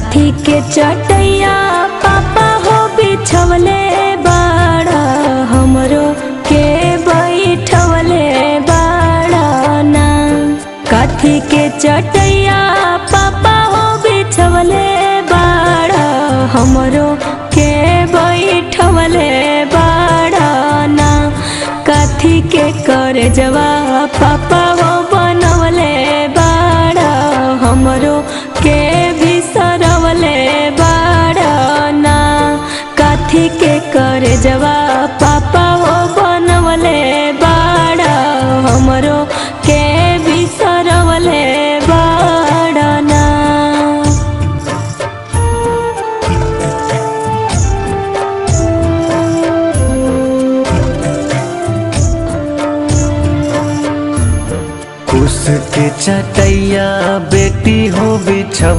काथी के चटैया पापा हो बिछवले बाड़ा, हमरो के बैठवले बाड़ा ना। काथी के चटैया पापा हो बिछवले बाड़ा, हमरो के बैठवले बाड़ा ना। काथी के करे जवा पापा हो बनवले बाड़ा, हमरो के भी सरवले बाड़ा ना। काथी के करे जवा पापा हो बनवले बाड़ा, हमरो के भी सरवले बाड़ा ना। कुश के चटैया बेटी हो बिछव